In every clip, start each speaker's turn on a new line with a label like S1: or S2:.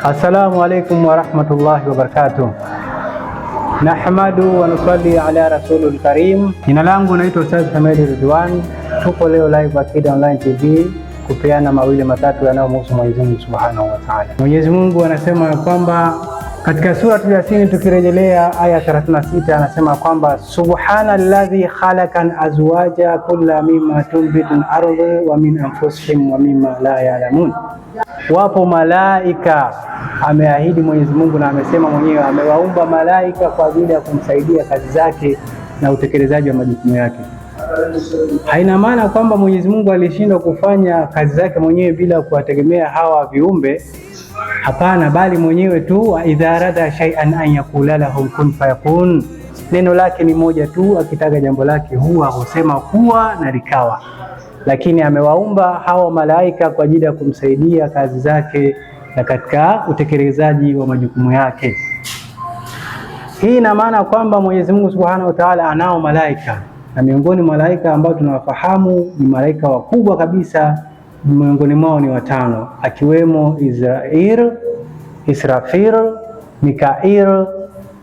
S1: Assalamu alaikum warahmatullahi wabarakatuh. Nahmadu wa nusalli ala rasulul karim. Jina langu naitwa Ustadh Hamedi Ridwan. Tupo leo live Akida Online TV kupeana mawili matatu yanayomhusu Mwenyezi Mungu Subhanahu wa Ta'ala. Mwenyezi Mungu anasema kwamba katika sura Yasin tukirejelea aya 36 anasema kwamba subhanalladhi khalaqan azwaja kulla mimma tunbitul ardi wa min anfusihim wa mimma la ya'lamun. Wapo malaika, ameahidi Mwenyezi Mungu na amesema mwenyewe amewaumba malaika kwa ajili ya kumsaidia kazi zake na utekelezaji wa majukumu yake. Haina maana kwamba Mwenyezi Mungu alishindwa kufanya kazi zake mwenyewe bila kuwategemea hawa viumbe. Hapana, bali mwenyewe tu idha arada shay'an an yakula lahum kun fayakun. Neno lake ni moja tu, akitaka jambo lake huwa husema kuwa na likawa. Lakini amewaumba hawa malaika kwa ajili ya kumsaidia kazi zake na katika utekelezaji wa majukumu yake. Hii ina maana kwamba Mwenyezi Mungu Subhanahu wa Ta'ala anao malaika, na miongoni mwa malaika ambao tunawafahamu ni malaika wakubwa kabisa. Miongoni mwao ni watano, akiwemo Israfil, Mikail,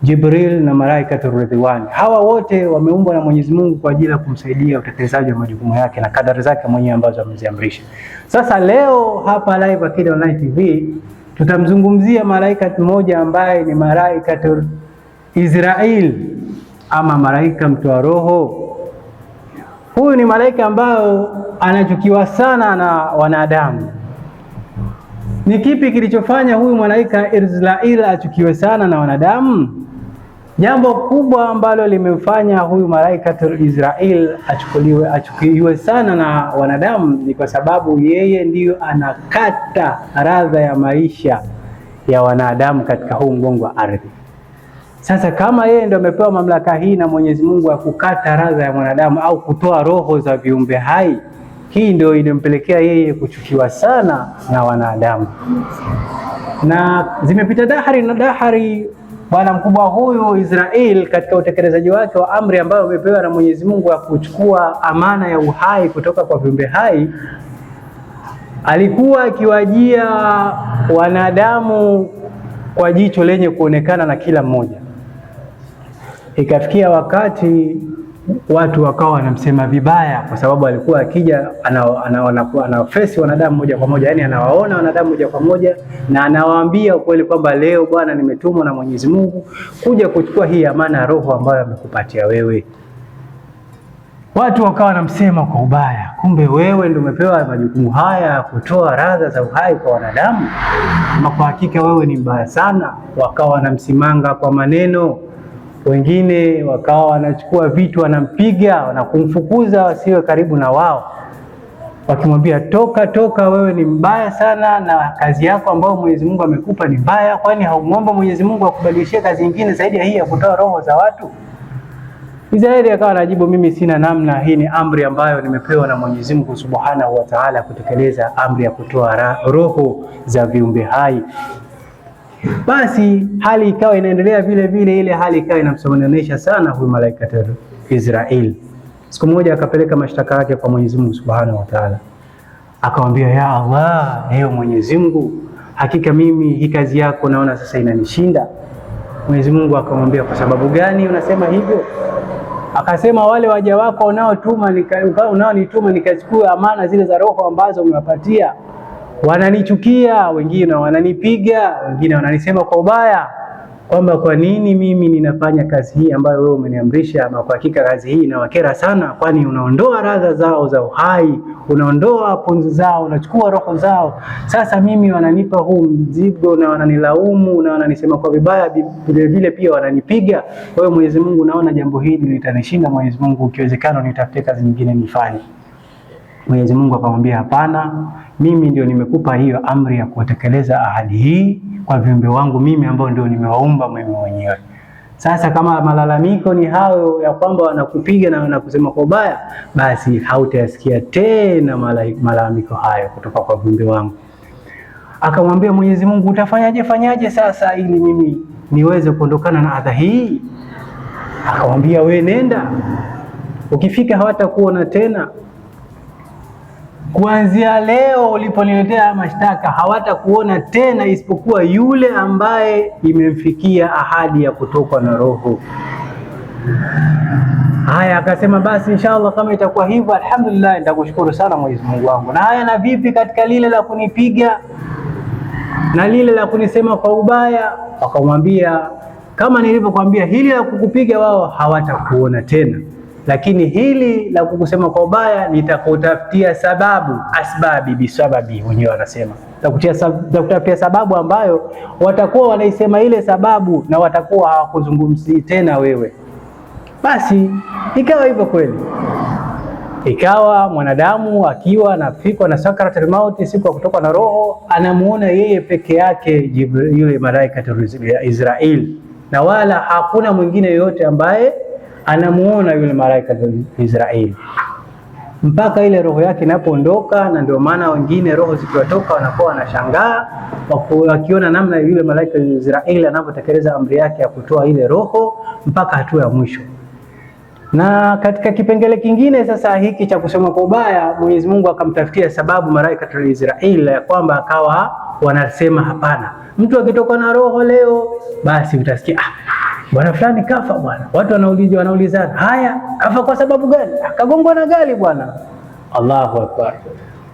S1: Jibril na malaikatur Ridwan. Hawa wote wameumbwa na Mwenyezi Mungu kwa ajili ya kumsaidia utekelezaji wa majukumu yake na kadari zake mwenyewe ambazo ameziamrisha. Sasa leo hapa live Akida Online TV tutamzungumzia malaika mmoja ambaye ni malaikatur Israel ama malaika mtoa roho. Huyu ni malaika ambao anachukiwa sana na wanadamu. Ni kipi kilichofanya huyu malaika Israel achukiwe sana na wanadamu? Jambo kubwa ambalo limemfanya huyu malaika Israel achukiwe sana na wanadamu ni kwa sababu yeye ndiyo anakata radha ya maisha ya wanadamu katika huu mgongo wa ardhi. Sasa kama yeye ndio amepewa mamlaka hii na Mwenyezi Mungu ya kukata radha ya mwanadamu au kutoa roho za viumbe hai, hii ndio inampelekea yeye kuchukiwa sana na wanadamu. Na zimepita dahari na dahari, bwana mkubwa huyu Israel katika utekelezaji wake wa amri ambayo amepewa na Mwenyezi Mungu ya kuchukua amana ya uhai kutoka kwa viumbe hai, alikuwa akiwajia wanadamu kwa jicho lenye kuonekana na kila mmoja. Ikafikia wakati watu wakawa wanamsema vibaya kwa sababu alikuwa akija anafesi wanadamu moja kwa moja, yani anawaona wanadamu moja kwa moja na anawaambia ukweli kwamba leo bwana, nimetumwa na Mwenyezi Mungu kuja kuchukua hii amana ya roho ambayo amekupatia wewe. Watu wakawa wanamsema kwa ubaya, kumbe wewe ndio umepewa majukumu haya kutoa radha za uhai kwa wanadamu, ama kwa hakika wewe ni mbaya sana. Wakawa wanamsimanga kwa maneno, wengine wakawa wanachukua vitu wanampiga na kumfukuza wasiwe karibu na wao, wakimwambia toka, wewe ni mbaya sana na kazi yako ambayo Mwenyezi Mungu amekupa ni mbaya, kwani haumuomba Mwenyezi Mungu akubadilishie kazi nyingine zaidi ya hii ya kutoa roho za watu? Israeli akawa anajibu, mimi sina namna, hii ni amri ambayo nimepewa na Mwenyezi Mungu Subhanahu wa Ta'ala kutekeleza amri ya kutoa roho za viumbe hai. Basi hali ikawa inaendelea vile vile, ile hali ikawa inamsononesha sana huyu malaika Israel. Siku moja akapeleka mashtaka yake kwa Mwenyezi Mungu Subhanahu wa Ta'ala, akamwambia, ya Allah, ewe Mwenyezi Mungu, hakika mimi hii kazi yako naona sasa inanishinda. Mwenyezi Mungu akamwambia, kwa sababu gani unasema hivyo? Akasema, wale waja wako unaonituma nikachukua amana zile za roho ambazo umewapatia wananichukia, wengine wananipiga, wengine wananisema kwa ubaya kwamba kwa nini mimi ninafanya kazi hii ambayo wewe umeniamrisha, ama kwa hakika kazi hii inawakera sana, kwani unaondoa radha zao za uhai, unaondoa pumzi zao, unachukua roho zao. Sasa mimi wananipa huu mzigo na wananilaumu na wananisema kwa vibaya, vile vile pia wananipiga. Kwa hiyo Mwenyezi Mungu, naona jambo hili litanishinda. Mwenyezi Mungu, ikiwezekana nitafute kazi nyingine nifanye. Mwenyezi Mungu akamwambia, hapana, mimi ndio nimekupa hiyo amri ya kutekeleza ahadi hii kwa viumbe wangu mimi ambao ndio nimewaumba mimi mwenyewe. Sasa kama malalamiko ni hayo ya kwamba wanakupiga na wanakusema kwa ubaya, basi hautayasikia tena malalamiko hayo kutoka kwa viumbe wangu. Akamwambia Mwenyezi Mungu, utafanyaje sasa ili mimi niweze kuondokana na adha hii? Akamwambia, we nenda, ukifika hawatakuona tena. kuanzia leo uliponiletea mashtaka hawatakuona tena isipokuwa yule ambaye imemfikia ahadi ya kutokwa na roho. Haya, akasema basi inshallah kama itakuwa hivyo, alhamdulillah, nitakushukuru sana Mwenyezi Mungu wangu. Na haya, na vipi katika lile la kunipiga na lile la kunisema kwa ubaya? Wakamwambia, kama nilivyokuambia, hili la kukupiga wao hawatakuona tena, lakini hili la kukusema kwa ubaya nitakutafutia sababu, asbabi bisababi, wenyewe wanasema nitakutafutia sababu ambayo watakuwa wanaisema ile sababu na watakuwa hawakuzungumzii tena wewe. Basi ikawa hivyo kweli. Ikawa mwanadamu akiwa anafikwa na sakaratul mauti, siku ya kutoka na roho, anamuona yeye peke yake yule malaika Israel, na wala hakuna mwingine yoyote ambaye anamuona yule malaika Israel mpaka ile roho yake inapoondoka. Na ndio maana wengine roho zikiwatoka wanakuwa wanashangaa wakiona namna yule malaika Israel anapotekeleza amri yake ya kutoa ile roho mpaka hatua ya mwisho. Na katika kipengele kingine sasa hiki cha kusema kwa ubaya, Mwenyezi Mungu akamtafutia sababu malaika Israel ya kwamba akawa wanasema hapana, mtu akitoka na roho leo basi utasikia bwana fulani kafa bwana. Watu wanaulizana, haya kafa kwa sababu gani? Akagongwa na gari bwana. Allahu akbar.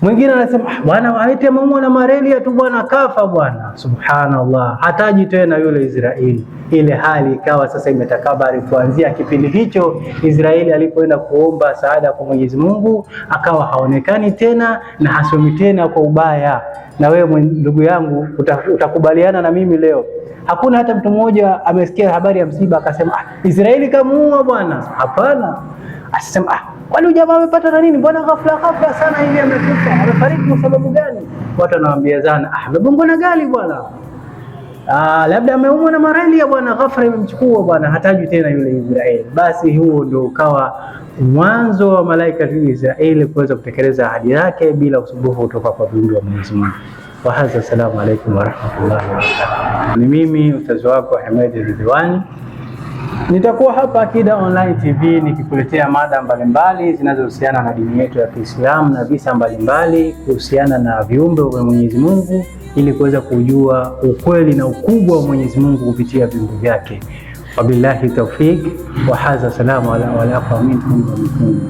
S1: Mwingine anasema bwana aite maumwa na malaria tu bwana, kafa bwana. Subhanallah, hataji tena yule Israeli. Ile hali ikawa sasa imetakabari. Kuanzia kipindi hicho Israeli alipoenda kuomba saada kwa Mwenyezi Mungu akawa haonekani tena na hasomi tena kwa ubaya. Na wewe ndugu yangu utakubaliana na mimi leo, hakuna hata mtu mmoja amesikia habari ya msiba akasema Israeli kamuua bwana. Hapana. Asema kwani jamaa amepata na nini bwana, ghafla sana hivi amekufa, amefariki kwa sababu gani? Watu wanaambiana amegongwa na gari bwana, labda ameumwa na malaria bwana, ghafla imemchukua bwana, hatajui tena yule Israeli. Basi huo ndio ukawa mwanzo wa malaika Israeli kuweza kutekeleza ahadi yake bila usumbufu kutoka kwa viumbe wa Mwenyezi Mungu. Wa hadha, assalamu alaykum wa rahmatullahi wa barakatuh. Ni mimi ustazi wako Ahmed Ridhiwani. Nitakuwa hapa Akida Online TV nikikuletea mada mbalimbali zinazohusiana na dini yetu ya Kiislamu na visa mbalimbali kuhusiana na viumbe wa Mwenyezi Mungu ili kuweza kujua ukweli na ukubwa wa Mwenyezi Mungu kupitia viumbe vyake. Wabillahi tawfik wa hadha, salamu ala minkum wa minkum.